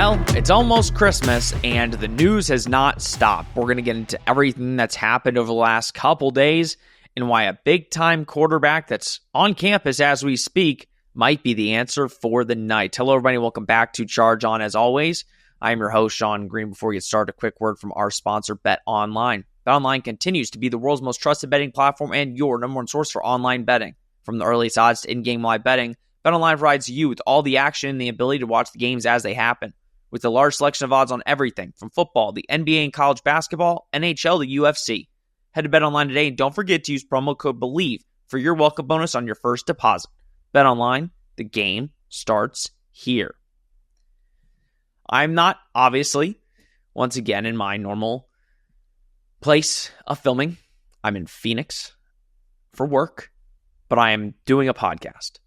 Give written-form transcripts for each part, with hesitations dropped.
Well, it's almost Christmas, and the news has not stopped. We're going to get into everything that's happened over the last couple days and why a big-time quarterback that's on campus as we speak might be the answer for the night. Hello, everybody. Welcome back to Charge On. As always, I am your host, Sean Green. Before we get started, a quick word from our sponsor, Bet Online. Bet Online continues to be the world's most trusted betting platform and your number one source for online betting. From the earliest odds to in-game live betting, Bet Online provides you with all the action and the ability to watch the games as they happen. With a large selection of odds on everything from football, the NBA and college basketball, NHL, the UFC. Head to Bet Online today and don't forget to use promo code BELIEVE for your welcome bonus on your first deposit. Bet Online, the game starts here. I'm not, obviously, once again in my normal place of filming. I'm in Phoenix for work, but I am doing a podcast.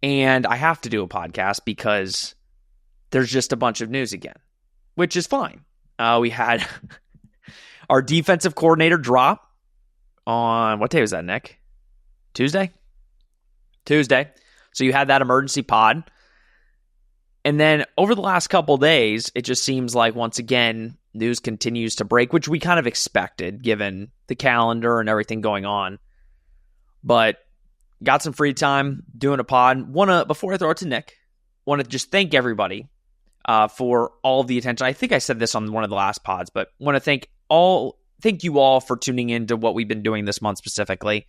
And I have to do a podcast because there's just a bunch of news again, which is fine. We had our defensive coordinator drop on, what day was that, Nick? Tuesday. So you had that emergency pod. And then over the last couple days, it just seems like, once again, news continues to break, which we kind of expected given the calendar and everything going on. But got some free time doing a pod. Before I throw it to Nick, want to just thank everybody for all of the attention. I think I said this on one of the last pods, but want to thank you all for tuning in to what we've been doing this month specifically.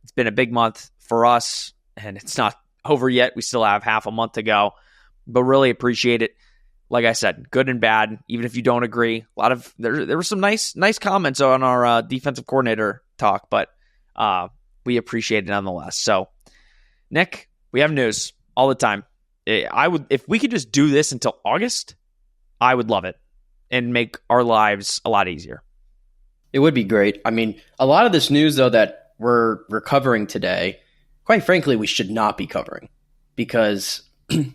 It's been a big month for us, and it's not over yet. We still have half a month to go, but really appreciate it. Like I said, good and bad, even if you don't agree. There were some nice comments on our defensive coordinator talk, but we appreciate it nonetheless. So, Nick, we have news all the time. If we could just do this until August, I would love it and make our lives a lot easier. It would be great. I mean, a lot of this news, though, that we're covering today, quite frankly, we should not be covering let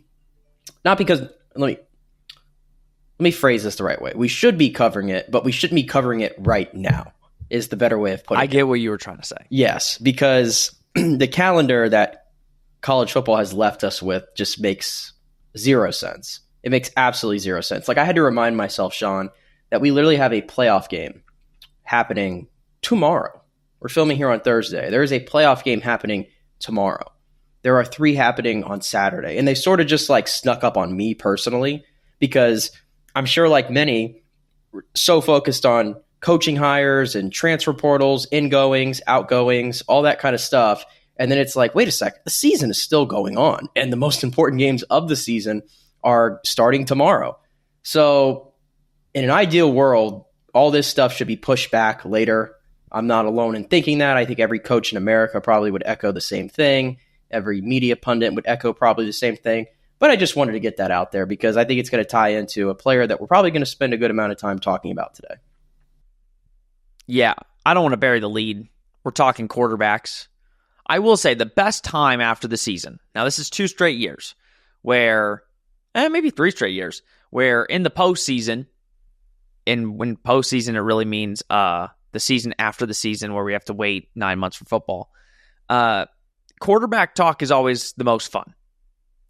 me phrase this the right way. We should be covering it, but we shouldn't be covering it right now is the better way of putting it. I get what you were trying to say. Yes, because the calendar that college football has left us with just makes zero sense. It makes absolutely zero sense. Like, I had to remind myself, Sean, that we literally have a playoff game happening tomorrow. We're filming here on Thursday. There is a playoff game happening tomorrow. There are 3 happening on Saturday. And they sort of just like snuck up on me personally because I'm sure, like many, we're so focused on coaching hires and transfer portals, ingoings, outgoings, all that kind of stuff. And then it's like, wait a second, the season is still going on. And the most important games of the season are starting tomorrow. So in an ideal world, all this stuff should be pushed back later. I'm not alone in thinking that. I think every coach in America probably would echo the same thing. Every media pundit would echo probably the same thing. But I just wanted to get that out there because I think it's going to tie into a player that we're probably going to spend a good amount of time talking about today. Yeah, I don't want to bury the lead. We're talking quarterbacks. I will say the best time after the season. Now, this is 2 straight years where, maybe 3 straight years, where in the postseason, and when postseason, it really means the season after the season where we have to wait 9 months for football. Quarterback talk is always the most fun.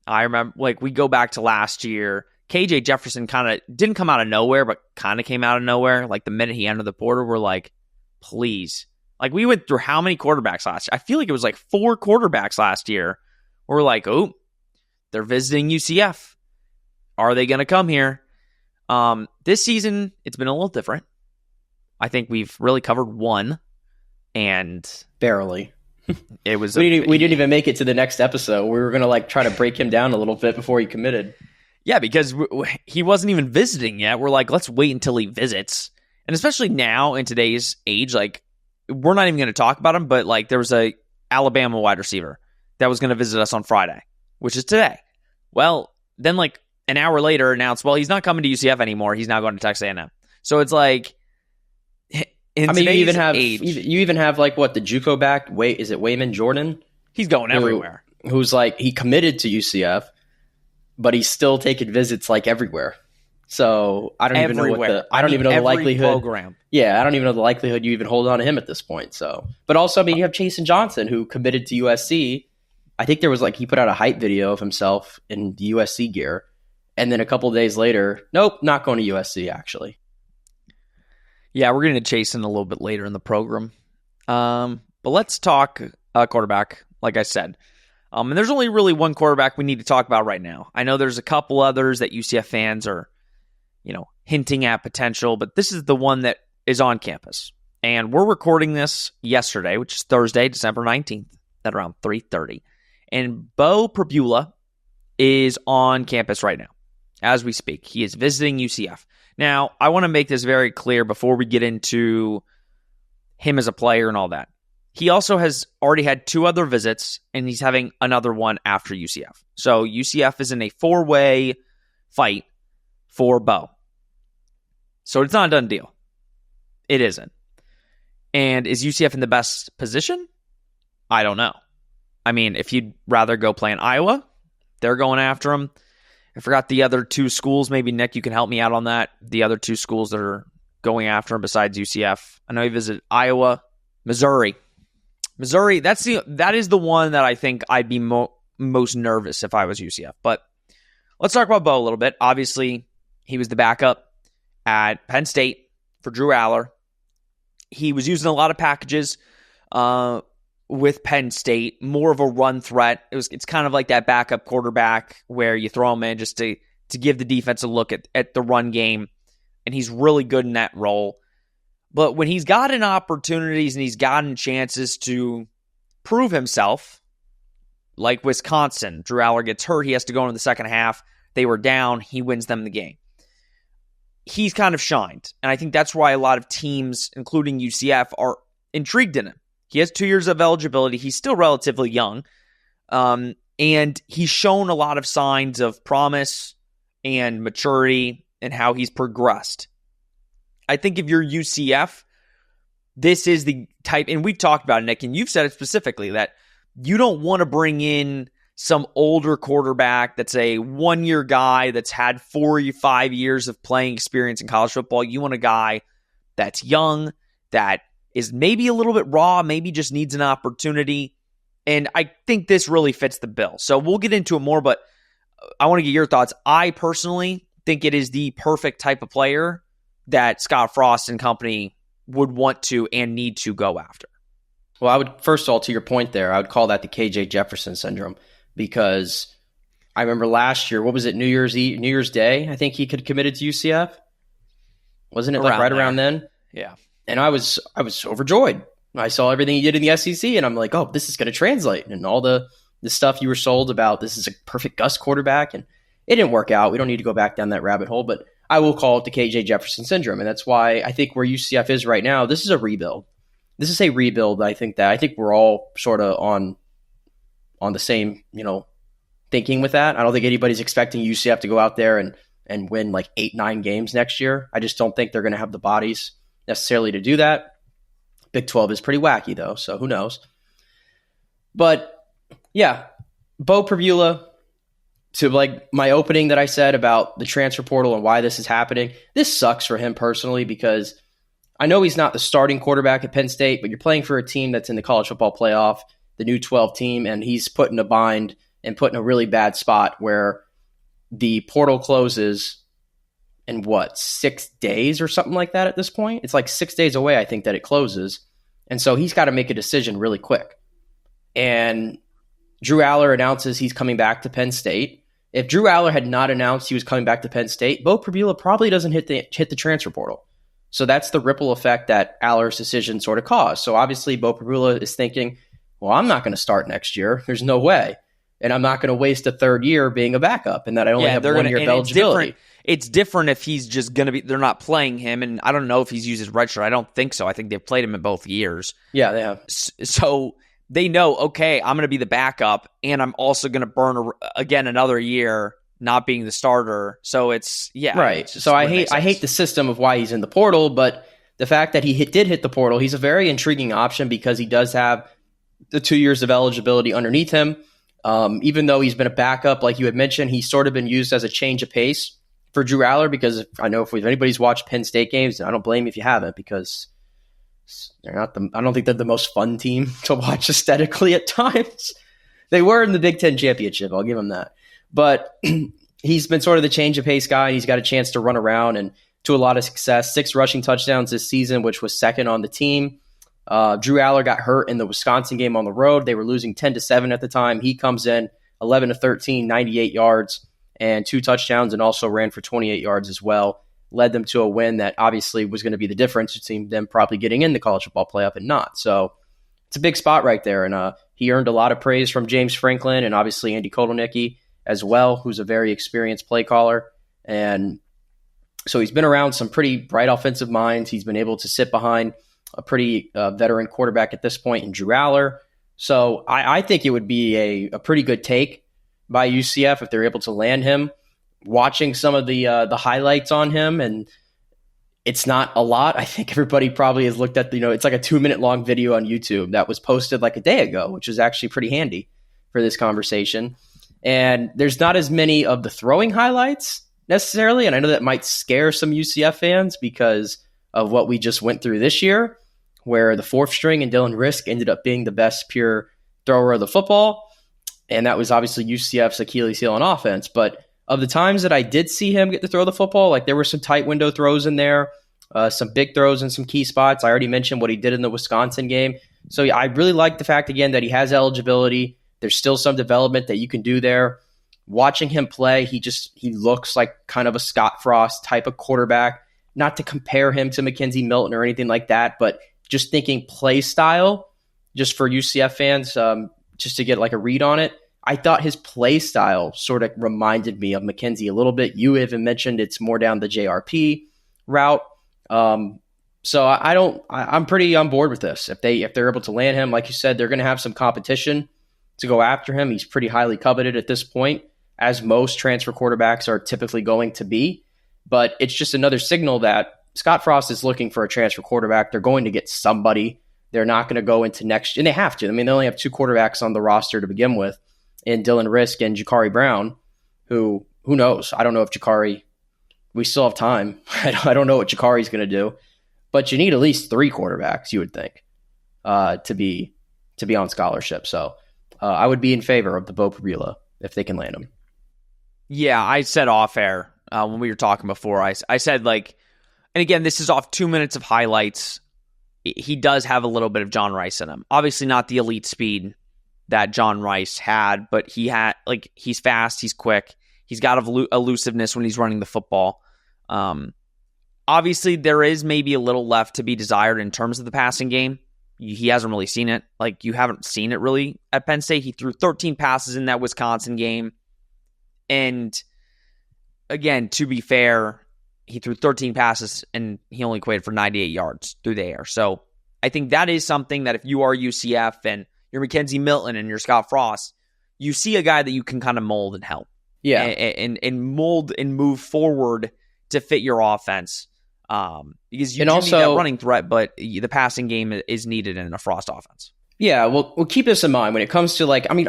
I remember, we go back to last year, KJ Jefferson kind of didn't come out of nowhere, but kind of came out of nowhere. Like, the minute he entered the portal, we're like, please. Like, we went through how many quarterbacks last year? I feel like it was like 4 quarterbacks last year. We're like, oh, they're visiting UCF. Are they going to come here? This season, it's been a little different. I think we've really covered 1, and barely. It was we didn't even make it to the next episode. We were going to try to break him down a little bit before he committed. Yeah, because he wasn't even visiting yet. We're like, let's wait until he visits. And especially now in today's age, we're not even going to talk about him, but there was a Alabama wide receiver that was going to visit us on Friday, which is today. Well, then an hour later announced, well, he's not coming to UCF anymore. He's now going to Texas A&M. So it's like, in you even have age, the JUCO back? Is it Wayman Jordan? He's going everywhere. Who's he committed to UCF, but he's still taking visits everywhere. So I don't even know the likelihood. Program. Yeah, I don't even know the likelihood you even hold on to him at this point. So, but also, you have Chasen Johnson who committed to USC. I think there was he put out a hype video of himself in the USC gear, And then a couple of days later, nope, not going to USC, actually. Yeah, we're going to chase in a little bit later in the program. But let's talk quarterback, like I said. And there's only really one quarterback we need to talk about right now. I know there's a couple others that UCF fans are, hinting at potential, but this is the one that is on campus. And we're recording this yesterday, which is Thursday, December 19th at around 3:30. And Beau Pribula is on campus right now as we speak. He is visiting UCF. Now, I want to make this very clear before we get into him as a player and all that. He also has already had 2 other visits, and he's having another one after UCF. So UCF is in a 4-way fight for Beau. So it's not a done deal. It isn't. And is UCF in the best position? I don't know. I mean, if you'd rather go play in Iowa, they're going after him. I forgot the other 2 schools. Maybe, Nick, you can help me out on that. The other 2 schools that are going after him besides UCF. I know he visited Iowa, Missouri. Missouri, that is the one that I think I'd be most nervous if I was UCF. But let's talk about Beau a little bit. Obviously, he was the backup at Penn State for Drew Aller. He was using a lot of packages with Penn State, more of a run threat. It's kind of like that backup quarterback where you throw him in just to give the defense a look at the run game, and he's really good in that role. But when he's gotten opportunities and he's gotten chances to prove himself, like Wisconsin, Drew Aller gets hurt, he has to go into the second half. They were down, he wins them the game. He's kind of shined, and I think that's why a lot of teams, including UCF, are intrigued in him. He has 2 years of eligibility. He's still relatively young, and he's shown a lot of signs of promise and maturity and how he's progressed. I think if you're UCF, this is the type, and we've talked about it, Nick, and you've said it specifically, that you don't want to bring in some older quarterback that's a 1-year guy that's had 4 or 5 years of playing experience in college football. You want a guy that's young, that is maybe a little bit raw, maybe just needs an opportunity. And I think this really fits the bill. So we'll get into it more, but I want to get your thoughts. I personally think it is the perfect type of player that Scott Frost and company would want to and need to go after. Well, I would, first of all, to your point there, I would call that the KJ Jefferson syndrome, because I remember last year, what was it, New Year's Day, I think he could committed to UCF. Wasn't it around then? Yeah. And I was overjoyed. I saw everything he did in the SEC, and I'm like, oh, this is going to translate. And all the stuff you were sold about, this is a perfect Gus quarterback, and it didn't work out. We don't need to go back down that rabbit hole, but I will call it the KJ Jefferson syndrome. And that's why I think where UCF is right now, this is a rebuild. This is a rebuild. I think we're all sort of on the same, thinking with that. I don't think anybody's expecting UCF to go out there and win like 8-9 games next year. I just don't think they're going to have the bodies necessarily to do that. Big 12 is pretty wacky though, so who knows. But yeah, Beau Pribula, to like my opening that I said about the transfer portal and why this is happening, this sucks for him personally, because I know he's not the starting quarterback at Penn State, but you're playing for a team that's in the college football playoff, the new 12 team, and he's put in a bind and put in a really bad spot where the portal closes in 6 days or something like that at this point? It's like 6 days away, I think, that it closes. And so he's got to make a decision really quick. And Drew Aller announces he's coming back to Penn State. If Drew Aller had not announced he was coming back to Penn State, Beau Pribula probably doesn't hit the transfer portal. So that's the ripple effect that Aller's decision sort of caused. So obviously Beau Pribula is thinking, well, I'm not going to start next year. There's no way. And I'm not going to waste a third year being a backup, and that I only have 1 year of eligibility. It's different if he's just going to be – they're not playing him, and I don't know if he's used his red shirt. I don't think so. I think they've played him in both years. Yeah, they have. So they know, okay, I'm going to be the backup, and I'm also going to burn, again, another year not being the starter. So it's – yeah. Right. So I hate the system of why he's in the portal, but the fact that he did hit the portal, he's a very intriguing option because he does have the 2 years of eligibility underneath him. Even though he's been a backup, like you had mentioned, he's sort of been used as a change of pace for Drew Aller, because I know if anybody's watched Penn State games, and I don't blame you if you haven't, because they're not I don't think they're the most fun team to watch aesthetically at times. They were in the Big Ten championship, I'll give them that. But he's been sort of the change of pace guy. He's got a chance to run around and to a lot of success. 6 rushing touchdowns this season, which was second on the team. Drew Aller got hurt in the Wisconsin game on the road. They were losing 10-7 at the time. He comes in 11-13, 98 yards and 2 touchdowns, and also ran for 28 yards as well. Led them to a win that obviously was going to be the difference between them probably getting in the college football playoff and not. So it's a big spot right there. And he earned a lot of praise from James Franklin and obviously Andy Kotelnicki as well, who's a very experienced play caller. And so he's been around some pretty bright offensive minds. He's been able to sit behind a pretty veteran quarterback at this point in Drew Aller. So I think it would be a pretty good take by UCF if they're able to land him. Watching some of the highlights on him, and it's not a lot. I think everybody probably has looked at it's like a 2-minute long video on YouTube that was posted like a day ago, which is actually pretty handy for this conversation. And there's not as many of the throwing highlights necessarily, and I know that might scare some UCF fans because of what we just went through this year, where the 4th string and Dylan Risk ended up being the best pure thrower of the football, and that was obviously UCF's Achilles heel on offense. But of the times that I did see him get to throw the football, like there were some tight window throws in there, some big throws in some key spots. I already mentioned what he did in the Wisconsin game. So yeah, I really like the fact, again, that he has eligibility. There's still some development that you can do there. Watching him play, he looks like kind of a Scott Frost type of quarterback. Not to compare him to Mackenzie Milton or anything like that, but just thinking play style, just for UCF fans, just to get like a read on it. I thought his play style sort of reminded me of Mackenzie a little bit. You even mentioned it's more down the JRP route. So I'm pretty on board with this. If they're able to land him, like you said, they're going to have some competition to go after him. He's pretty highly coveted at this point, as most transfer quarterbacks are typically going to be. But it's just another signal that Scott Frost is looking for a transfer quarterback. They're going to get somebody. They're not going to go into next, and they have to. I mean, they only have 2 quarterbacks on the roster to begin with, in Dylan Risk and Jakari Brown, who knows? I don't know if Jakari, we still have time. I don't know what Jakari's going to do, but you need at least 3 quarterbacks, you would think, to be on scholarship. So I would be in favor of the Beau Pribula if they can land him. Yeah, I said off air when we were talking before. I said, like, and again, this is off 2 minutes of highlights. He does have a little bit of John Rice in him. Obviously not the elite speed that John Rice had, but he's fast, he's quick, he's got elusiveness when he's running the football. Obviously, there is maybe a little left to be desired in terms of the passing game. He hasn't really seen it. Like, you haven't seen it really at Penn State. He threw 13 passes in that Wisconsin game. And again, to be fair, he threw 13 passes and he only equated for 98 yards through the air. So I think that is something that if you are UCF and you're Mackenzie Milton and you're Scott Frost, you see a guy that you can kind of mold and help. Yeah. And mold and move forward to fit your offense. Because you need that running threat, but the passing game is needed in a Frost offense. Yeah, well, we'll keep this in mind when it comes to, like, I mean,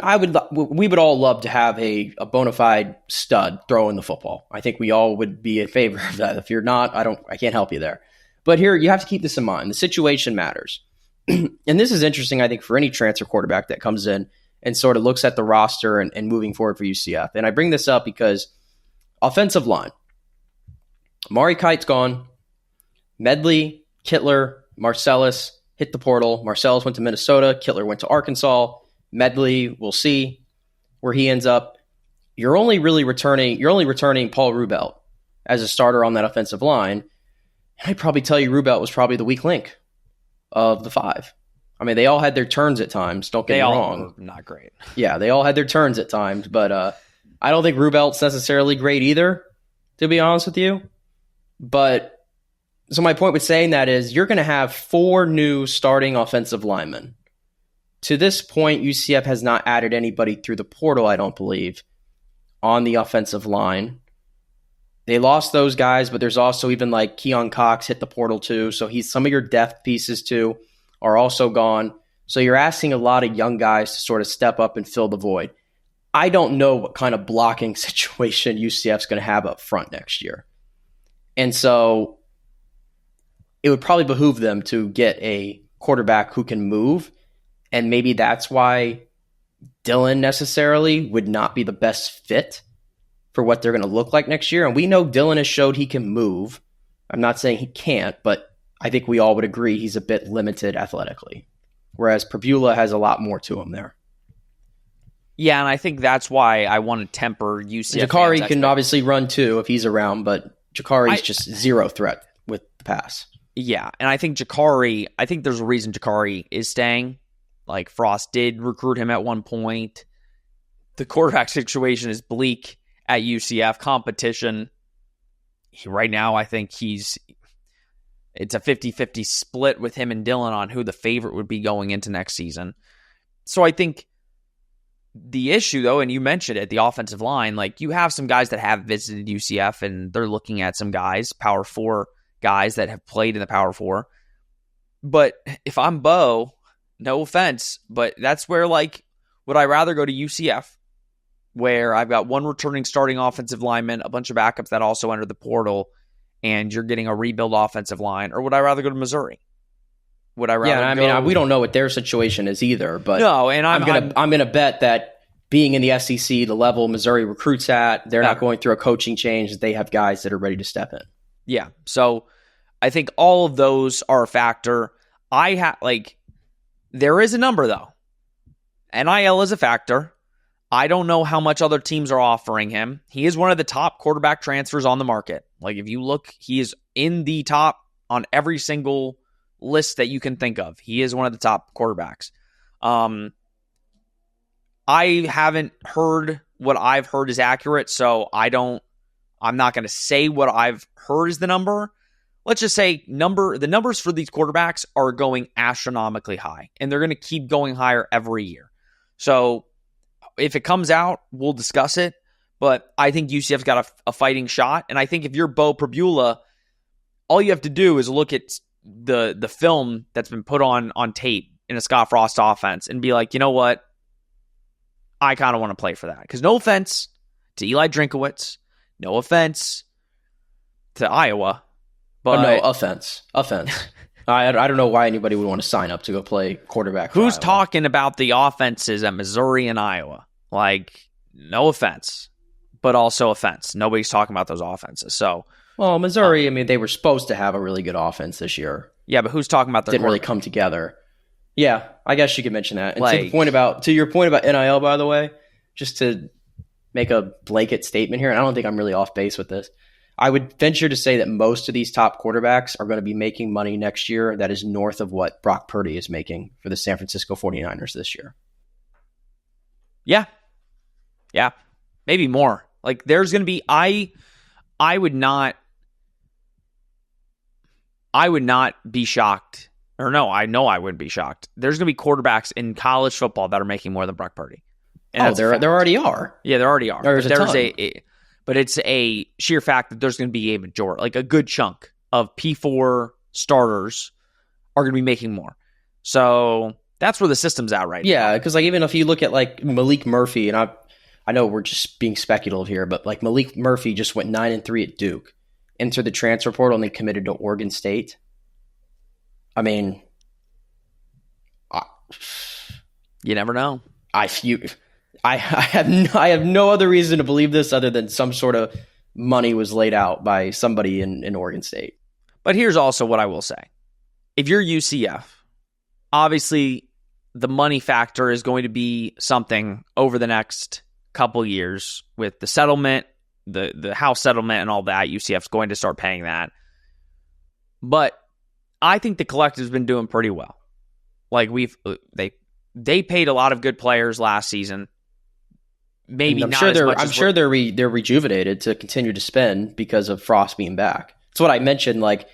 we would all love to have a bona fide stud throwing the football. I think we all would be in favor of that. If you're not, I can't help you there. But here, you have to keep this in mind. The situation matters. And this is interesting, I think, for any transfer quarterback that comes in and sort of looks at the roster and moving forward for UCF. And I bring this up because offensive line. Mari Kite's gone. Medley, Kittler, Marcellus hit the portal. Marcellus went to Minnesota. Kittler went to Arkansas. Medley, we'll see where he ends up. You're only returning Paul Rubelt as a starter on that offensive line. And I'd probably tell you Rubelt was probably the weak link of the 5. I mean, they all had their turns at times. Don't get me wrong. Not great. Yeah, they all had their turns at times, but I don't think Rubelt's necessarily great either, to be honest with you. But so my point with saying that is you're going to have 4 new starting offensive linemen. To this point, UCF has not added anybody through the portal, I don't believe, on the offensive line. They lost those guys, but there's also even like Keon Cox hit the portal too. So some of your depth pieces too are also gone. So you're asking a lot of young guys to sort of step up and fill the void. I don't know what kind of blocking situation UCF's going to have up front next year. And so it would probably behoove them to get a quarterback who can move. And maybe that's why Dylan necessarily would not be the best fit for what they're going to look like next year. And we know Dylan has showed he can move. I'm not saying he can't, but I think we all would agree he's a bit limited athletically. Whereas Pribula has a lot more to him there. Yeah, and I think that's why I want to temper UCF. Jakari can obviously run too if he's around, but Jakari's just zero threat with the pass. Yeah, and I think there's a reason Jakari is staying. Like, Frost did recruit him at one point. The quarterback situation is bleak at UCF. Competition, right now, I think it's a 50-50 split with him and Dylan on who the favorite would be going into next season. So I think the issue, though, and you mentioned it, the offensive line, like, you have some guys that have visited UCF, and they're looking at some guys, Power 4 guys that have played in the Power 4. But if I'm Beau, no offense, but that's where, like, would I rather go to UCF, where I've got one returning starting offensive lineman, a bunch of backups that also entered the portal, and you're getting a rebuild offensive line, or would I rather go to Missouri? Would I rather mean, we don't know what their situation is either, but no, and I'm gonna bet that being in the SEC, the level Missouri recruits at, they're not going through a coaching change. They have guys that are ready to step in. Yeah, so I think all of those are a factor. There is a number though. NIL is a factor. I don't know how much other teams are offering him. He is one of the top quarterback transfers on the market. Like, if you look, he is in the top on every single list that you can think of. He is one of the top quarterbacks. I haven't heard what I've heard is accurate, so I'm not going to say what I've heard is the number. Let's just say the numbers for these quarterbacks are going astronomically high, and they're going to keep going higher every year. So if it comes out, we'll discuss it, but I think UCF's got a fighting shot, and I think if you're Beau Pribula, all you have to do is look at the film that's been put on tape in a Scott Frost offense and be like, you know what? I kind of want to play for that. Because no offense to Eli Drinkowitz, no offense to Iowa, but no offense. I don't know why anybody would want to sign up to go play quarterback. Who's talking about the offenses at Missouri and Iowa? Like, no offense, but also offense. Nobody's talking about those offenses. So, well, Missouri, I mean, they were supposed to have a really good offense this year. Yeah, but who's talking about their didn't really come together? Yeah, I guess you could mention that. And to your point about NIL, by the way, just to make a blanket statement here, and I don't think I'm really off base with this, I would venture to say that most of these top quarterbacks are going to be making money next year that is north of what Brock Purdy is making for the San Francisco 49ers this year. Yeah. Yeah. Maybe more. Like, there's going to be, I would not be shocked. Or no, I know I wouldn't be shocked. There's going to be quarterbacks in college football that are making more than Brock Purdy. And there already are. Yeah, there already are. There's but it's a sheer fact that there's going to be a majority, like a good chunk of P4 starters are going to be making more. So that's where the system's at right now. Yeah, because like even if you look at like Malik Murphy, and I know we're just being speculative here, but like Malik Murphy just went 9-3 at Duke, entered the transfer portal, and then committed to Oregon State. I mean, you never know. I have no other reason to believe this other than some sort of money was laid out by somebody in Oregon State. But here's also what I will say. If you're UCF, obviously the money factor is going to be something over the next couple years with the settlement, the house settlement and all that. UCF's going to start paying that. But I think the collective's been doing pretty well. Like they paid a lot of good players last season. Maybe I'm sure they're rejuvenated to continue to spend because of Frost being back. That's what I mentioned. Like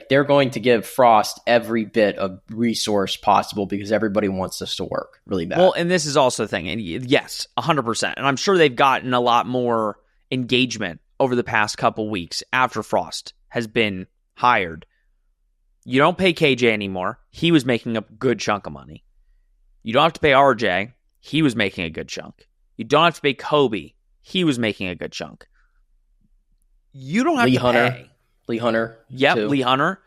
they're going to give Frost every bit of resource possible because everybody wants this to work really bad. Well, and this is also the thing. And yes, 100%. And I'm sure they've gotten a lot more engagement over the past couple weeks after Frost has been hired. You don't pay KJ anymore. He was making a good chunk of money. You don't have to pay RJ. He was making a good chunk. You don't have to pay Kobe. He was making a good chunk. You don't have to pay. Lee Hunter. Yep, too. Lee Hunter.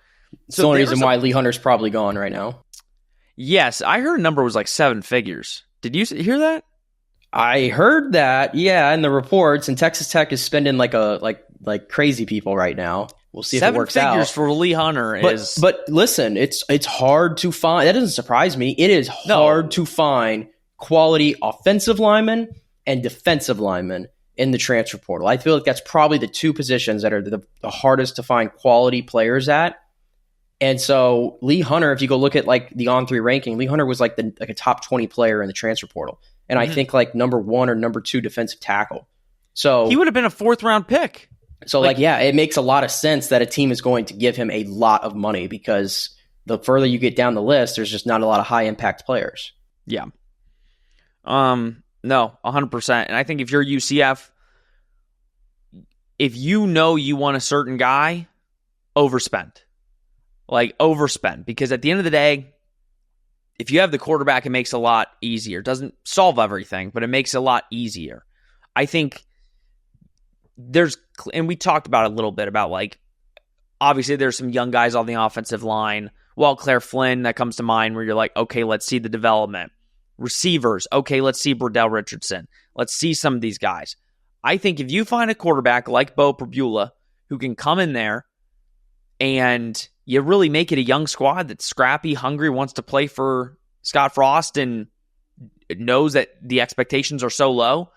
It's the only reason why Lee Hunter's probably gone right now. Yes, I heard a number was like 7 figures. Did you hear that? I heard that, yeah, in the reports, and Texas Tech is spending like crazy people right now. We'll see if it works out. 7 figures for Lee Hunter is. But listen, it's hard to find. That doesn't surprise me. It is hard to find quality offensive linemen and defensive linemen in the transfer portal. I feel like that's probably the two positions that are the hardest to find quality players at. And so Lee Hunter, if you go look at like the On3 ranking, Lee Hunter was like a top 20 player in the transfer portal. And I think like number 1 or number 2 defensive tackle. So he would have been a 4th round pick. So it makes a lot of sense that a team is going to give him a lot of money because the further you get down the list, there's just not a lot of high impact players. Yeah. No, 100%. And I think if you're UCF, if you know you want a certain guy, overspend. Like overspend. Because at the end of the day, if you have the quarterback, it makes it a lot easier. It doesn't solve everything, but it makes it a lot easier. I think and we talked about a little bit about like, obviously there's some young guys on the offensive line. Well, Claire Flynn, that comes to mind where you're like, okay, let's see the development. Receivers, okay, let's see Burdell Richardson. Let's see some of these guys. I think if you find a quarterback like Beau Pribula who can come in there and you really make it a young squad that's scrappy, hungry, wants to play for Scott Frost and knows that the expectations are so low,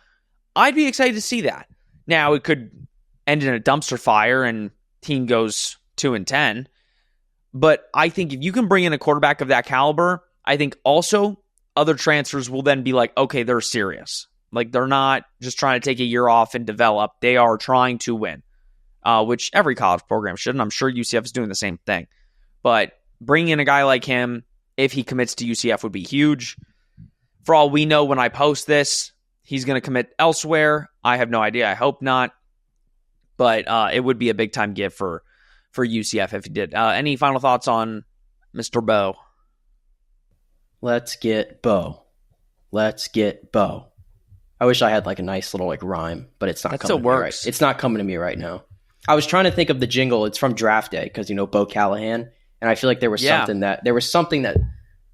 I'd be excited to see that. Now, it could end in a dumpster fire and team goes 2-10. But I think if you can bring in a quarterback of that caliber, I think also other transfers will then be like, okay, they're serious. Like, they're not just trying to take a year off and develop. They are trying to win, which every college program should, and I'm sure UCF is doing the same thing. But bringing in a guy like him, if he commits to UCF, would be huge. For all we know, when I post this, he's going to commit elsewhere. I have no idea. I hope not. But it would be a big-time gift for UCF if he did. Any final thoughts on Mr. Beau? Let's get Beau. Let's get Beau. I wish I had like a nice little like rhyme, but it's not that coming still to works. me right. It's not coming to me right now. I was trying to think of the jingle. It's from Draft Day because, Beau Callahan. And I feel like there was something that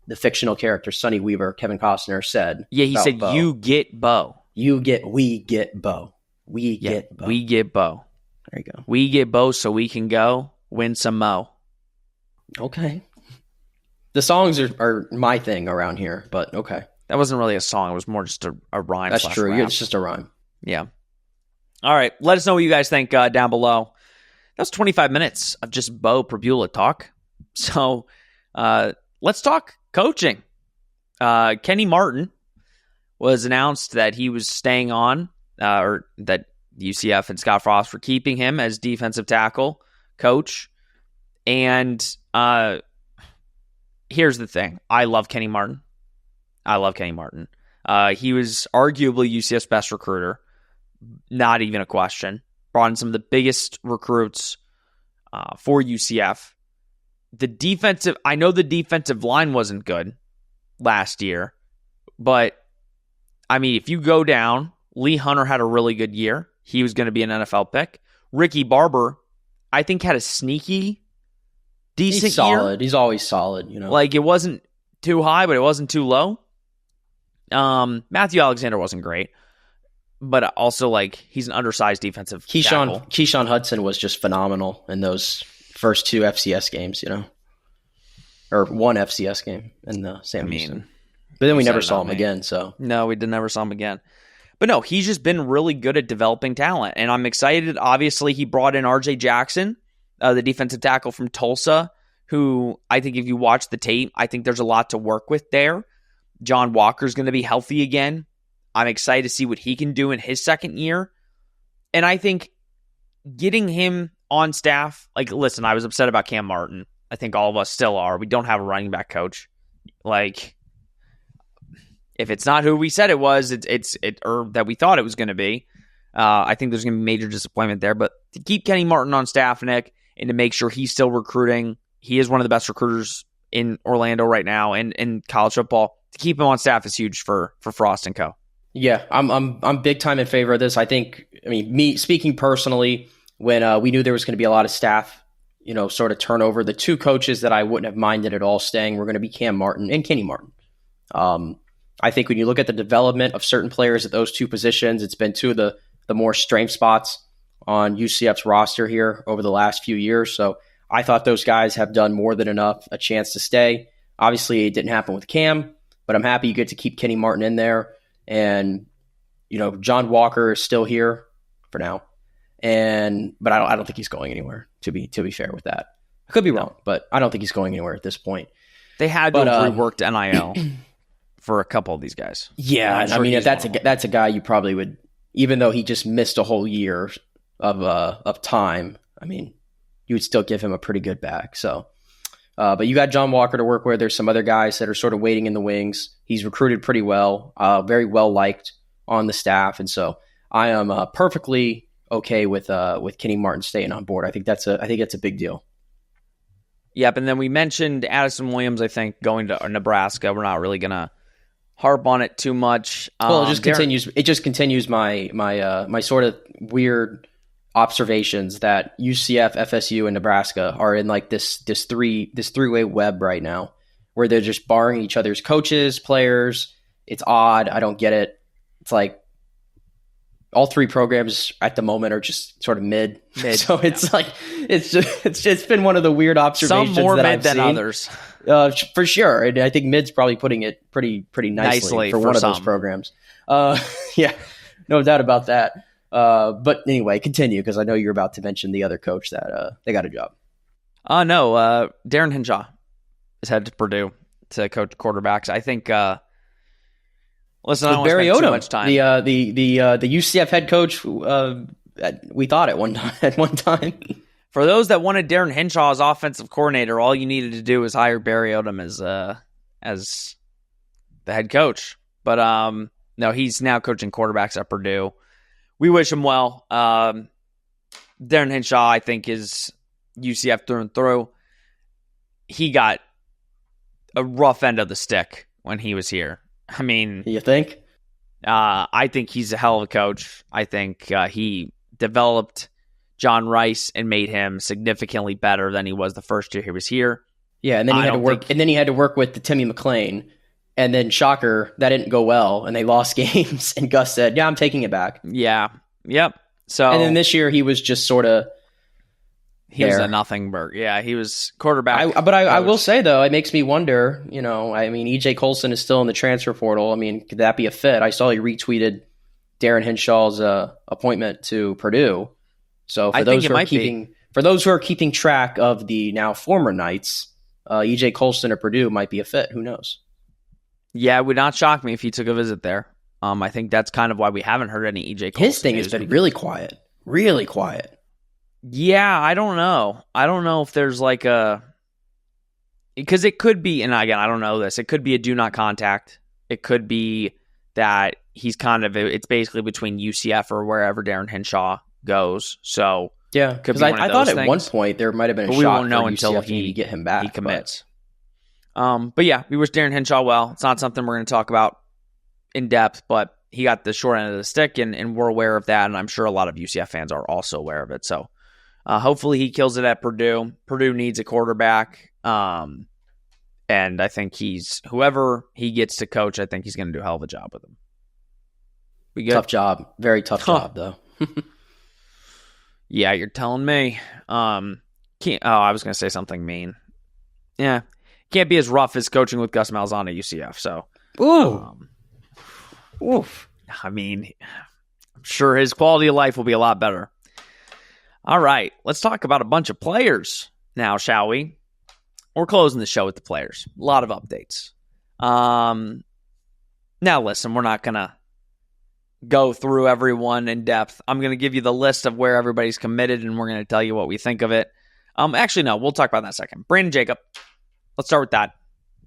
the fictional character Sonny Weaver, Kevin Costner, said. Yeah, he said, Beau. You get Beau. We get Beau. We get Beau. We get Beau. There you go. We get Beau so we can go win some mo. Okay. The songs are my thing around here, but okay. That wasn't really a song. It was more just a rhyme. That's true. Rap. It's just a rhyme. Yeah. All right. Let us know what you guys think down below. That's 25 minutes of just Beau Pribula talk. So let's talk coaching. Kenny Martin was announced that he was staying on, or that UCF and Scott Frost were keeping him as defensive tackle coach. And here's the thing. I love Kenny Martin. He was arguably UCF's best recruiter. Not even a question. Brought in some of the biggest recruits for UCF. I know the defensive line wasn't good last year, but I mean, if you go down, Lee Hunter had a really good year. He was going to be an NFL pick. Ricky Barber, I think, had a sneaky, decent He's solid. year. He's always solid, Like, it wasn't too high, but it wasn't too low. Matthew Alexander wasn't great, but also, like, he's an undersized defensive tackle. Keyshawn Hudson was just phenomenal in those first 2 FCS games, or 1 FCS game in the Sam Houston. But then we never saw him again. So no, we never saw him again. But no, he's just been really good at developing talent, and I'm excited. Obviously, he brought in R.J. Jackson, the defensive tackle from Tulsa, who I think if you watch the tape, I think there's a lot to work with there. John Walker's going to be healthy again. I'm excited to see what he can do in his second year. And I think getting him on staff, like, listen, I was upset about Cam Martin. I think all of us still are. We don't have a running back coach. Like, if it's not who we said it was, or that we thought it was going to be, I think there's going to be major disappointment there. But to keep Kenny Martin on staff, Nick, and to make sure he's still recruiting, he is one of the best recruiters in Orlando right now and in college football. To keep him on staff is huge for Frost and Co. Yeah, I'm big time in favor of this. I think, me speaking personally, when we knew there was going to be a lot of staff, sort of turnover, the 2 coaches that I wouldn't have minded at all staying were going to be Cam Martin and Kenny Martin. I think when you look at the development of certain players at those two positions, it's been two of the more strength spots on UCF's roster here over the last few years. So I thought those guys have done more than enough, a chance to stay. Obviously, it didn't happen with Cam, but I'm happy you get to keep Kenny Martin in there. And, John Walker is still here for now. But I don't think he's going anywhere, to be fair with that. I could be wrong, but I don't think he's going anywhere at this point. They had to have reworked NIL for a couple of these guys. Yeah, sure. I mean, if that's a guy you probably would, even though he just missed a whole year of time, I mean, you would still give him a pretty good bag. So, but you got John Walker to work with. There's some other guys that are sort of waiting in the wings. He's recruited pretty well, very well liked on the staff, and so I am perfectly okay with Kenny Martin staying on board. I think that's a big deal. Yep, and then we mentioned Addison Williams, I think, going to Nebraska. We're not really going to harp on it too much. Well, it just continues my sort of weird observations that UCF, FSU, and Nebraska are in like this three-way web right now, where they're just barring each other's coaches, players. It's odd. I don't get it. It's like all three programs at the moment are just sort of mid. So it's like it's been one of the weird observations. Some more that mid I've than seen. Others, for sure. And I think mid's probably putting it pretty nicely for one of those programs. Yeah, no doubt about that. But anyway, continue, because I know you're about to mention the other coach that they got a job. No, Darren Hinshaw is headed to Purdue to coach quarterbacks. I think. Listen, I don't want to spend too much time. The UCF head coach, we thought at one time. For those that wanted Darren Hinshaw as offensive coordinator, all you needed to do was hire Barry Odom as the head coach. But no, he's now coaching quarterbacks at Purdue. We wish him well. Darren Hinshaw, I think, is UCF through and through. He got a rough end of the stick when he was here. I mean, you think? I think he's a hell of a coach. I think he developed John Rice and made him significantly better than he was the first year he was here. Yeah, and then he had to work with the Timmy McClain, and then shocker, that didn't go well, and they lost games. And Gus said, "Yeah, I'm taking it back." Yeah, yep. So, and then this year he was just sort of. He was a nothing burger. Yeah, he was quarterback. I will say, though, it makes me wonder, I mean, E.J. Colson is still in the transfer portal. I mean, could that be a fit? I saw he retweeted Darren Hinshaw's appointment to Purdue. So for those who are keeping track of the now former Knights, E.J. Colson at Purdue might be a fit. Who knows? Yeah, it would not shock me if he took a visit there. I think that's kind of why we haven't heard any E.J. Colson. His thing has been really quiet. Really quiet. Yeah, I don't know. I don't know if there's like because it could be, and again, I don't know this. It could be a do not contact. It could be that he's it's basically between UCF or wherever Darren Hinshaw goes. So yeah, because I thought at one point there might have been a shot we won't know for until UCF to get him back. He commits. But yeah, we wish Darren Hinshaw well. It's not something we're going to talk about in depth, but he got the short end of the stick, and we're aware of that, and I'm sure a lot of UCF fans are also aware of it. So. Hopefully he kills it at Purdue. Purdue needs a quarterback. And I think whoever he gets to coach, I think he's going to do a hell of a job with him. We good? Tough job. Very tough job, though. Yeah, you're telling me. I was going to say something mean. Yeah. Can't be as rough as coaching with Gus Malzahn at UCF. So, oof. I mean, I'm sure his quality of life will be a lot better. All right, let's talk about a bunch of players now, shall we? We're closing the show with the players. A lot of updates. Now, listen, we're not going to go through everyone in depth. I'm going to give you the list of where everybody's committed, and we're going to tell you what we think of it. Actually, no, we'll talk about that in a second. Brandon Jacob. Let's start with that,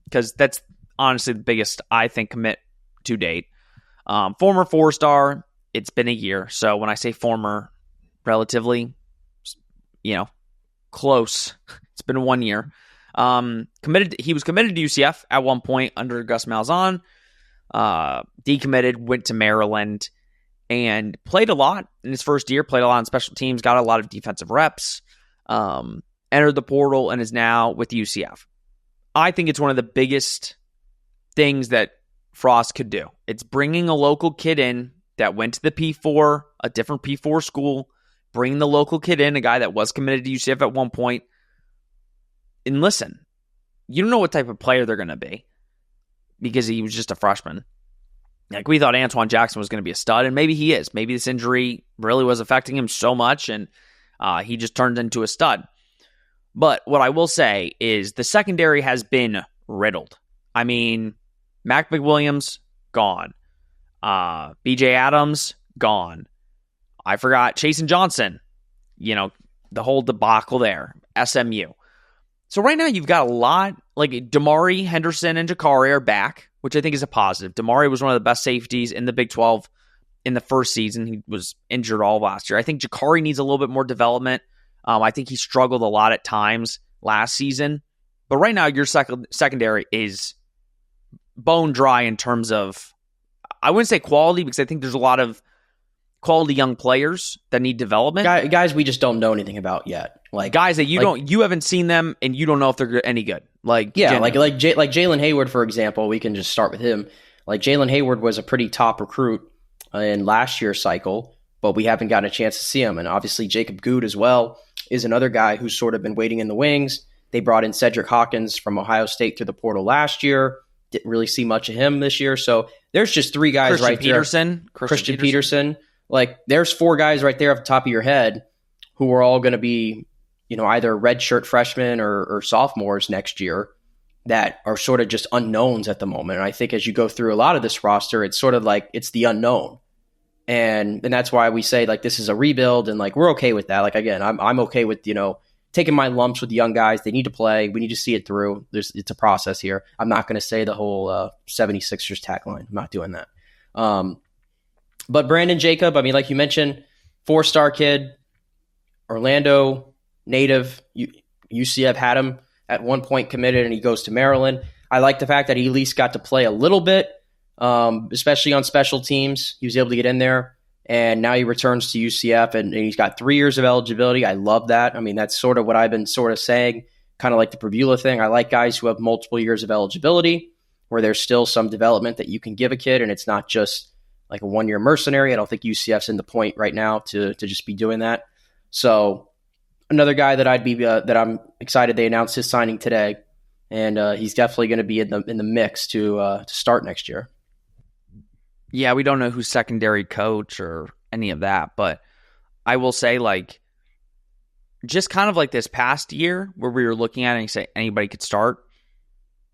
because that's honestly the biggest, I think, commit to date. Former 4-star. It's been a year. So when I say former, relatively, close. It's been 1 year. He was committed to UCF at one point under Gus Malzahn. Decommitted, went to Maryland, and played a lot in his first year. Played a lot on special teams, got a lot of defensive reps. Entered the portal and is now with UCF. I think it's one of the biggest things that Frost could do. It's bringing a local kid in that went to the P4, a different P4 school, bring the local kid in, a guy that was committed to UCF at one point. And listen, you don't know what type of player they're going to be because he was just a freshman. Like, we thought Antoine Jackson was going to be a stud, and maybe he is. Maybe this injury really was affecting him so much, and he just turned into a stud. But what I will say is the secondary has been riddled. I mean, Mac McWilliams, gone. BJ Adams, gone. I forgot Chasen Johnson. The whole debacle there. SMU. So right now you've got a lot, like Damari, Henderson, and Jakari are back, which I think is a positive. Damari was one of the best safeties in the Big 12 in the first season. He was injured all last year. I think Jakari needs a little bit more development. I think he struggled a lot at times last season. But right now your secondary is bone dry in terms of, I wouldn't say quality, because I think there's a lot of quality young players that need development. Guys we just don't know anything about yet. Like guys that you haven't seen them and you don't know if they're any good. Like Jalen Hayward, for example. We can just start with him. Like Jalen Hayward was a pretty top recruit in last year's cycle, but we haven't gotten a chance to see him. And obviously Jacob Good as well is another guy who's sort of been waiting in the wings. They brought in Cedric Hawkins from Ohio State through the portal last year. Didn't really see much of him this year. So there's just three guys Christian right Peterson, there. Christian Peterson. Like there's four guys right there off the top of your head who are all going to be, either redshirt freshmen or sophomores next year that are sort of just unknowns at the moment. And I think as you go through a lot of this roster, it's sort of like it's the unknown. And that's why we say like this is a rebuild, and like we're okay with that. Like again, I'm okay with, taking my lumps with the young guys. They need to play. We need to see it through. It's a process here. I'm not going to say the whole 76ers tagline. I'm not doing that. But Brandon Jacob, I mean, like you mentioned, 4-star kid, Orlando native. UCF had him at one point committed, and he goes to Maryland. I like the fact that he at least got to play a little bit, especially on special teams. He was able to get in there, and now he returns to UCF, and he's got 3 years of eligibility. I love that. I mean, that's sort of what I've been sort of saying, kind of like the Pribula thing. I like guys who have multiple years of eligibility, where there's still some development that you can give a kid, and it's not just like a 1-year mercenary. I don't think UCF's in the point right now to just be doing that. So another guy that that I'm excited they announced his signing today, and he's definitely going to be in the mix to start next year. Yeah, we don't know who's secondary coach or any of that, but I will say, like, just kind of like this past year where we were looking at it and say anybody could start.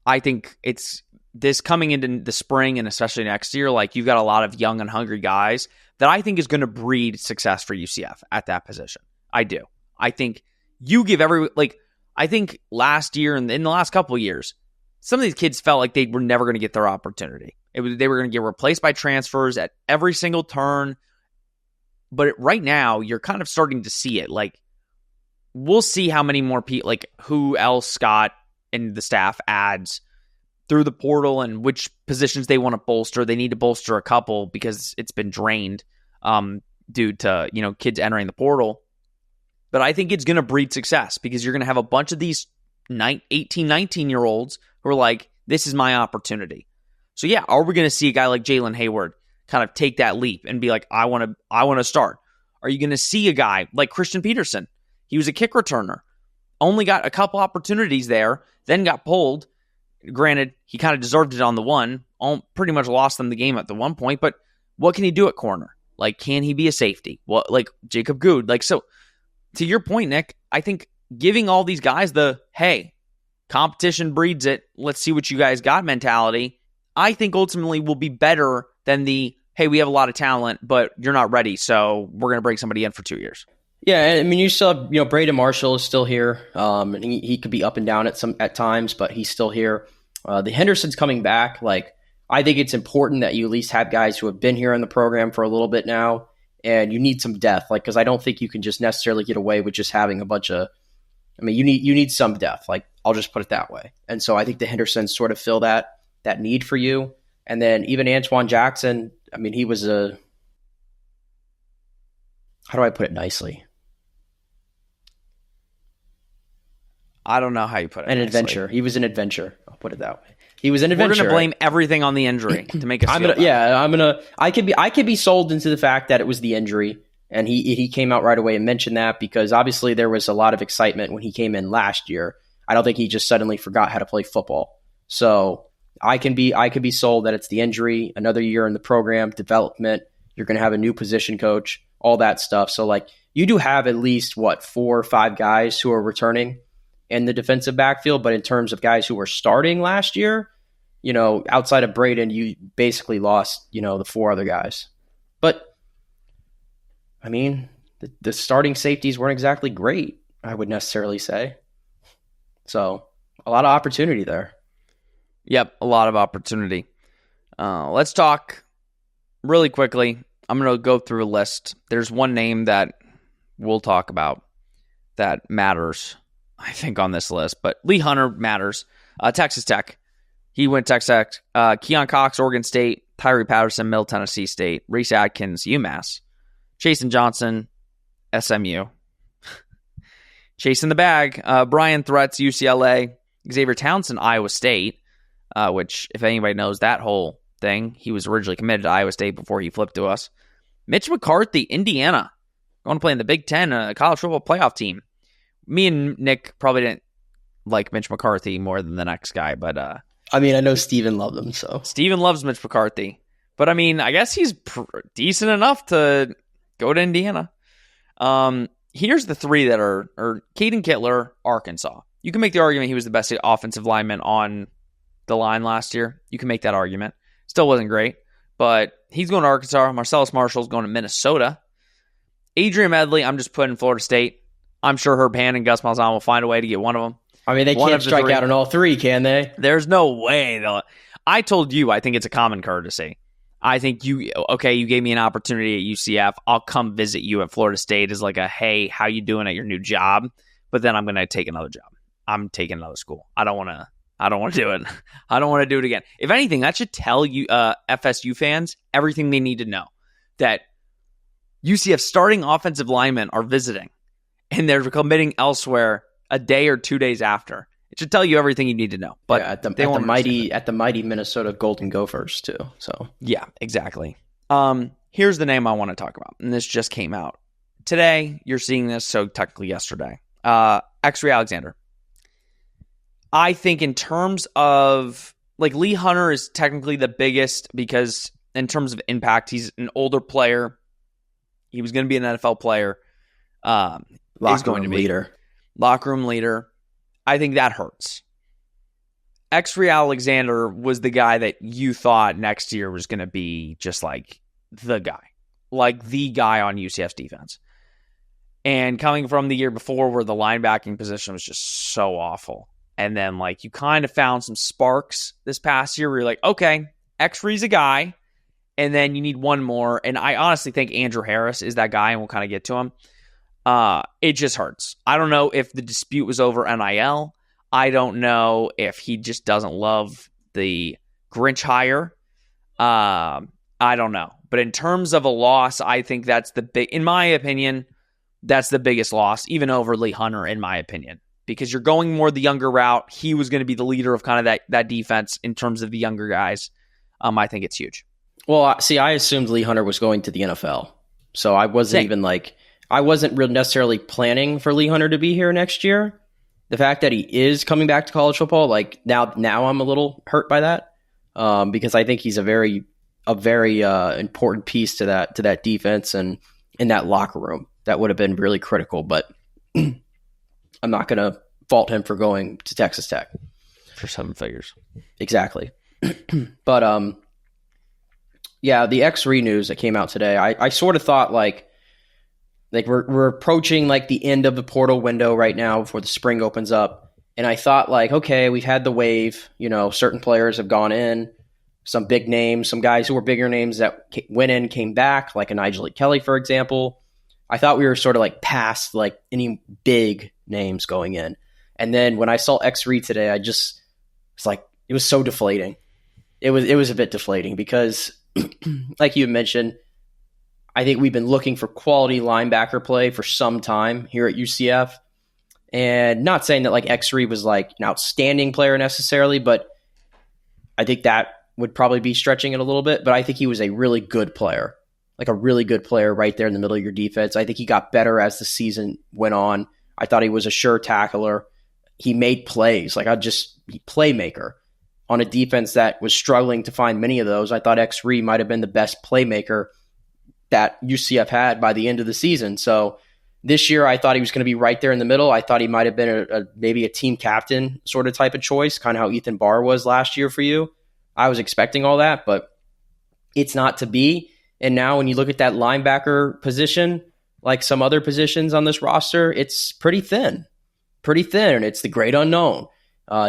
I think it's this coming into the spring and especially next year, like you've got a lot of young and hungry guys that I think is going to breed success for UCF at that position. I do. I think you give I think last year and in the last couple of years, some of these kids felt like they were never going to get their opportunity. They were going to get replaced by transfers at every single turn. But right now, you're kind of starting to see it. Like, we'll see how many more people, like who else Scott and the staff adds through the portal and which positions they want to bolster. They need to bolster a couple because it's been drained due to, kids entering the portal. But I think it's going to breed success because you're going to have a bunch of these 18, 19-year-olds who are like, this is my opportunity. So yeah, are we going to see a guy like Jalen Hayward kind of take that leap and be like, I want to start? Are you going to see a guy like Christian Peterson? He was a kick returner, only got a couple opportunities there, then got pulled. Granted, he kind of deserved it on the one, pretty much lost them the game at the one point, but what can he do at corner? Like, can he be a safety? What, like Jacob Good? Like, so to your point, Nick, I think giving all these guys the, hey, competition breeds it, let's see what you guys got mentality, I think ultimately will be better than the, hey, we have a lot of talent, but you're not ready, so we're going to bring somebody in for 2 years. Yeah, I mean, you still have, Braden Marshall is still here. And he could be up and down at times, but he's still here. The Henderson's coming back. Like, I think it's important that you at least have guys who have been here in the program for a little bit now, and you need some depth. Like, because I don't think you can just necessarily get away with just having a bunch of. I mean, you need some depth. Like, I'll just put it that way. And so I think the Hendersons sort of fill that need for you. And then even Antoine Jackson, I mean, he was how do I put it nicely? I don't know how you put it. An adventure. He was an adventure. I'll put it that way. He was an adventure. We're going to blame everything on the injury to make us feel better. I could be sold into the fact that it was the injury, and he came out right away and mentioned that because obviously there was a lot of excitement when he came in last year. I don't think he just suddenly forgot how to play football. So I can be sold that it's the injury, another year in the program, development. You're going to have a new position coach, all that stuff. So like you do have at least 4 or 5 guys who are returning in the defensive backfield, but in terms of guys who were starting last year, outside of Braden, you basically lost, the 4 other guys. But I mean, the starting safeties weren't exactly great, I would necessarily say. So a lot of opportunity there. Yep, a lot of opportunity. Let's talk really quickly. I'm going to go through a list. There's one name that we'll talk about that matters, I think, on this list. But Lee Hunter matters. Texas Tech. He went to Texas Tech. Keon Cox, Oregon State. Tyree Patterson, Middle Tennessee State. Reese Atkins, UMass. Chasen Johnson, SMU. Chasing the bag. Brian Threats, UCLA. Xavier Townsend, Iowa State. Which, if anybody knows that whole thing, he was originally committed to Iowa State before he flipped to us. Mitch McCarthy, Indiana. Going to play in the Big Ten, a college football playoff team. Me and Nick probably didn't like Mitch McCarthy more than the next guy, but I mean, I know Steven loved him, so Steven loves Mitch McCarthy, but I mean, I guess he's decent enough to go to Indiana. Here's the 3 that are Caden Kittler, Arkansas. You can make the argument he was the best offensive lineman on the line last year. You can make that argument. Still wasn't great, but he's going to Arkansas. Marcellus Marshall's going to Minnesota. Adrian Medley, I'm just putting Florida State. I'm sure Herb Hand and Gus Malzahn will find a way to get one of them. I mean, they can't strike out on all 3, can they? There's no way. I told you, I think it's a common courtesy. I think you gave me an opportunity at UCF. I'll come visit you at Florida State as like a, hey, how you doing at your new job? But then I'm going to take another job. I'm taking another school. I don't want to do it. I don't want to do it again. If anything, that should tell you FSU fans everything they need to know. That UCF starting offensive linemen are visiting, and they're committing elsewhere a day or 2 days after. It should tell you everything you need to know. But at the mighty Minnesota Golden Gophers too. So yeah, exactly. Here's the name I want to talk about, and this just came out today. You're seeing this, so technically yesterday. X-Ray Alexander. I think in terms of like Lee Hunter is technically the biggest because in terms of impact, he's an older player. He was going to be an NFL player. Locker room leader. Locker room leader. I think that hurts. X-Ray Alexander was the guy that you thought next year was going to be just like the guy on UCF's defense. And coming from the year before where the linebacking position was just so awful. And then like you kind of found some sparks this past year where you're like, okay, X-Ray's a guy. And then you need one more. And I honestly think Andrew Harris is that guy, and we'll kind of get to him. It just hurts. I don't know if the dispute was over NIL. I don't know if he just doesn't love the Grinch hire. I don't know. But in terms of a loss, I think that's in my opinion, that's the biggest loss, even over Lee Hunter, in my opinion. Because you're going more the younger route. He was going to be the leader of kind of that defense in terms of the younger guys. I think it's huge. Well, see, I assumed Lee Hunter was going to the NFL. So I wasn't I wasn't really necessarily planning for Lee Hunter to be here next year. The fact that he is coming back to college football, like now I'm a little hurt by that because I think he's a very important piece to that defense and in that locker room. That would have been really critical, but I'm not going to fault him for going to Texas Tech. For 7 figures. Exactly. But yeah, the X-Ray news that came out today, I sort of thought like we're approaching like the end of the portal window right now before the spring opens up. And I thought like, okay, we've had the wave, certain players have gone in, some big names, some guys who were bigger names that went in, came back, like a Nigel Kelly, for example. I thought we were sort of like past like any big names going in. And then when I saw X-Ray today, it's like, it was so deflating. It was a bit deflating because like you mentioned, I think we've been looking for quality linebacker play for some time here at UCF. And not saying that like X-Ray was like an outstanding player necessarily, but I think that would probably be stretching it a little bit, but I think he was a really good player, like a really good player right there in the middle of your defense. I think he got better as the season went on. I thought he was a sure tackler. He made plays, playmaker on a defense that was struggling to find many of those. I thought X-Ree might have been the best playmaker that UCF had by the end of the season. So this year, I thought he was going to be right there in the middle. I thought he might have been maybe a team captain sort of type of choice, kind of how Ethan Barr was last year for you. I was expecting all that, but it's not to be. And now when you look at that linebacker position, like some other positions on this roster, it's pretty thin. And it's the great unknown.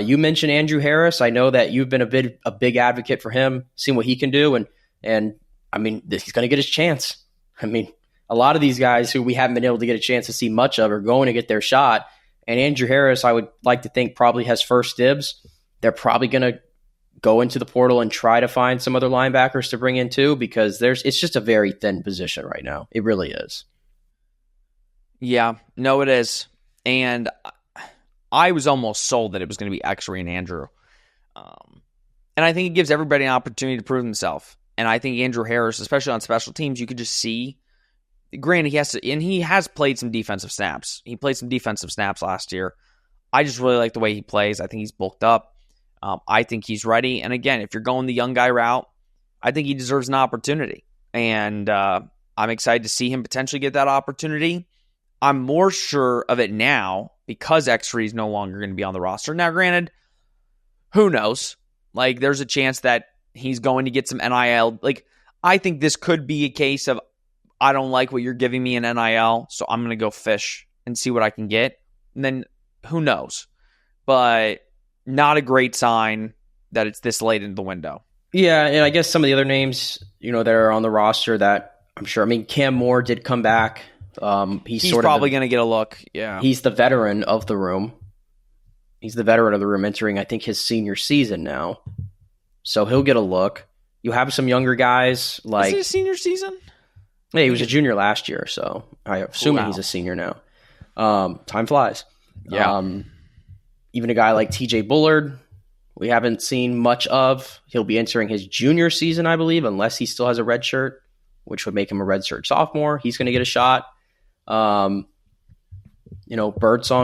You mentioned Andrew Harris. I know that you've been a big advocate for him, seeing what he can do. And I mean, he's going to get his chance. I mean, a lot of these guys who we haven't been able to get a chance to see much of are going to get their shot. And Andrew Harris, I would like to think, probably has first dibs. They're probably going to go into the portal and try to find some other linebackers to bring in too, because it's just a very thin position right now. It really is. Yeah, no, it is. And I was almost sold that it was going to be X-Ree and Andrew. And I think it gives everybody an opportunity to prove themselves. And I think Andrew Harris, especially on special teams, you could just see. Granted, he has played some defensive snaps. He played some defensive snaps last year. I just really like the way he plays. I think he's bulked up. I think he's ready. And again, if you're going the young guy route, I think he deserves an opportunity. And I'm excited to see him potentially get that opportunity. I'm more sure of it now because X-Ree is no longer going to be on the roster. Now, granted, who knows? Like, there's a chance that he's going to get some NIL. Like, I think this could be a case of, I don't like what you're giving me in NIL, so I'm going to go fish and see what I can get. And then who knows? But not a great sign that it's this late in the window. Yeah, and I guess some of the other names, that are on the roster that I'm sure. I mean, Cam Moore did come back. He's probably going to get a look. Yeah, he's the veteran of the room. Entering, I think, his senior season now. So he'll get a look. You have some younger guys like. Is it his senior season? Yeah, he was a junior last year, so I assume he's a senior now. Time flies. Yeah. Even a guy like TJ Bullard, we haven't seen much of. He'll be entering his junior season, I believe, unless he still has a red shirt, which would make him a red shirt sophomore. He's going to get a shot. Birdsong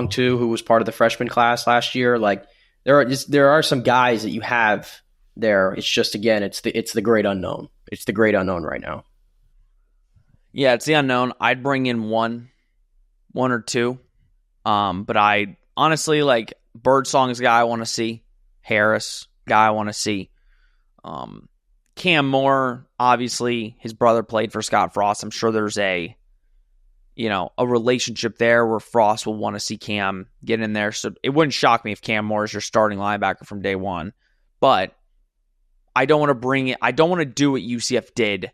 too, who was part of the freshman class last year. Like there are some guys that you have there. It's just, again, it's the great unknown. It's the great unknown right now. Yeah, it's the unknown. I'd bring in one or two. But I honestly, like, Birdsong is a guy I want to see. Harris, guy I want to see. Cam Moore, obviously, his brother played for Scott Frost. I'm sure there's a relationship there where Frost will want to see Cam get in there. So it wouldn't shock me if Cam Moore is your starting linebacker from day one. But I don't want to do what UCF did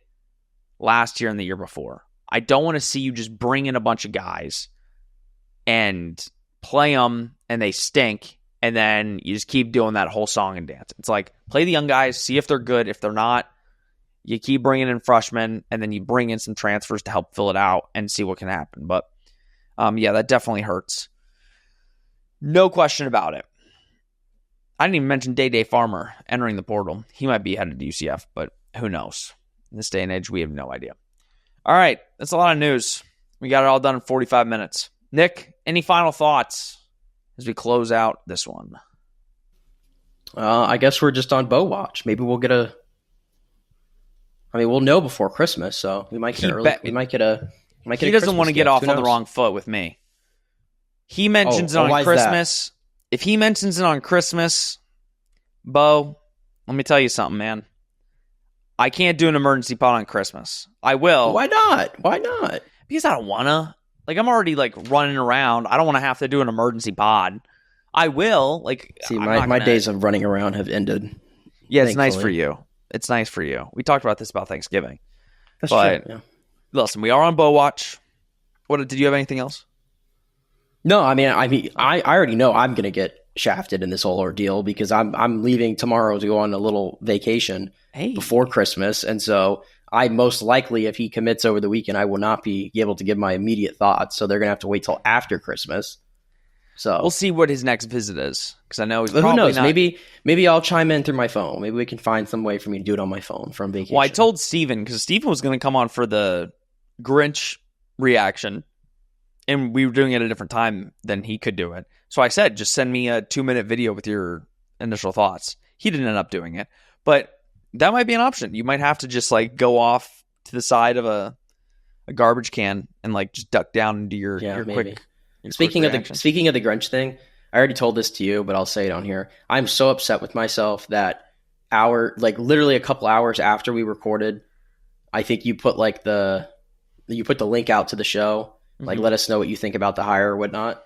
last year and the year before. I don't want to see you just bring in a bunch of guys and play them and they stink, and then you just keep doing that whole song and dance. It's like, play the young guys, see if they're good. If they're not, you keep bringing in freshmen, and then you bring in some transfers to help fill it out and see what can happen. But, yeah, that definitely hurts. No question about it. I didn't even mention Day Farmer entering the portal. He might be headed to UCF, but who knows? In this day and age, we have no idea. All right, that's a lot of news. We got it all done in 45 minutes. Nick, any final thoughts as we close out this one? I guess we're just on Beau watch. Maybe we'll get we'll know before Christmas, so we might get early. We might get a. He doesn't want to get off on the wrong foot with me. He mentions it on Christmas. If he mentions it on Christmas, Beau, let me tell you something, man. I can't do an emergency pod on Christmas. I will. Why not? Because I don't want to. Like, I'm already, running around. I don't want to have to do an emergency pod. I will. See, my days of running around have ended. Yeah, it's nice for you. It's nice for you. We talked about this about Thanksgiving. That's true, yeah. Listen, we are on Beau watch. Did you have anything else? No, I already know I'm going to get shafted in this whole ordeal because I'm leaving tomorrow to go on a little vacation before Christmas, and so I most likely, if he commits over the weekend, I will not be able to give my immediate thoughts. So they're going to have to wait till after Christmas. So we'll see what his next visit is, because I know he's who probably knows? not. Maybe I'll chime in through my phone. Maybe we can find some way for me to do it on my phone from vacation. Well, I told Steven, because Steven was going to come on for the Grinch reaction, and we were doing it at a different time than he could do it. So I said, just send me a 2-minute video with your initial thoughts. He didn't end up doing it, but that might be an option. You might have to just like go off to the side of a garbage can and like just duck down into your quick. Speaking of the Grinch thing, I already told this to you, but I'll say it on here. I'm so upset with myself that literally a couple hours after we recorded, I think you put the link out to the show, like let us know what you think about the hire or whatnot.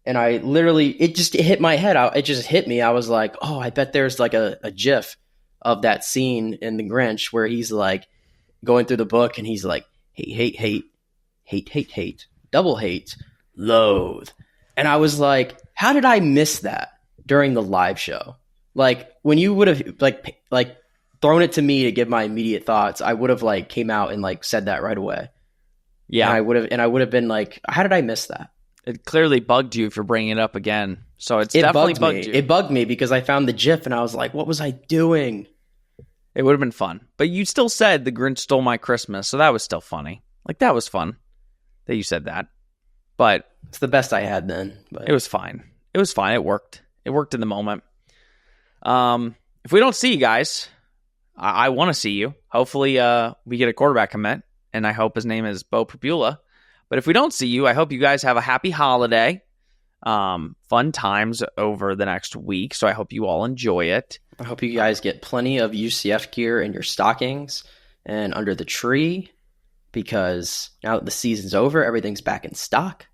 And I literally, it hit my head. It just hit me. I was like, oh, I bet there's like a GIF of that scene in The Grinch where he's like going through the book and he's like, hate, double hate, loathe. And I was like, how did I miss that during the live show? Like when you would have like thrown it to me to give my immediate thoughts, I would have like came out and like said that right away. Yeah. And I would have been like, how did I miss that? It clearly bugged you if you're bringing it up again. So it definitely bugged you. It bugged me because I found the GIF and I was like, what was I doing? It would have been fun. But you still said the Grinch stole my Christmas, so that was still funny. Like, that was fun that you said that. But it's the best I had then. But it was fine. It was fine. It worked. It worked in the moment. If we don't see you guys, I want to see you. Hopefully we get a quarterback commit, and I hope his name is Beau Pribula. But if we don't see you, I hope you guys have a happy holiday. Fun times over the next week, so I hope you all enjoy it. I hope you guys get plenty of UCF gear in your stockings and under the tree, because now that the season's over, everything's back in stock.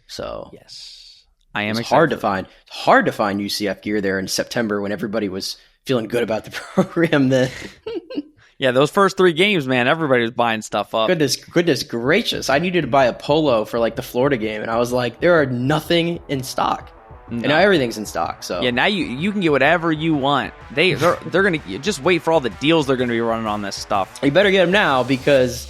So yes, I am. It's hard to find UCF gear there in September when everybody was feeling good about the program. Then, yeah, those first 3 games, man, everybody was buying stuff up. Goodness gracious! I needed to buy a polo for like the Florida game, and I was like, there are nothing in stock. No. And now everything's in stock. So yeah, now you can get whatever you want. They're gonna just wait for all the deals they're gonna be running on this stuff. You better get them now, because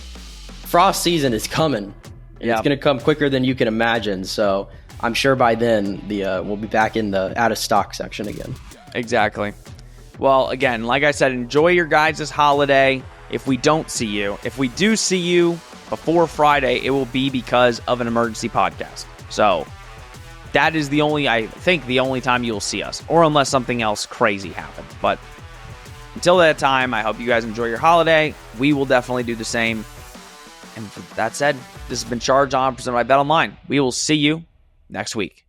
frost season is coming. Yeah, it's gonna come quicker than you can imagine. So I'm sure by then we'll be back in the out of stock section again. Exactly. Well, again, like I said, enjoy your guys' holiday. If we don't see you, if we do see you before Friday, it will be because of an emergency podcast. So that is the only time you'll see us, or unless something else crazy happens. But until that time, I hope you guys enjoy your holiday. We will definitely do the same. And with that said, this has been Charge On, presented by Bet Online. We will see you next week.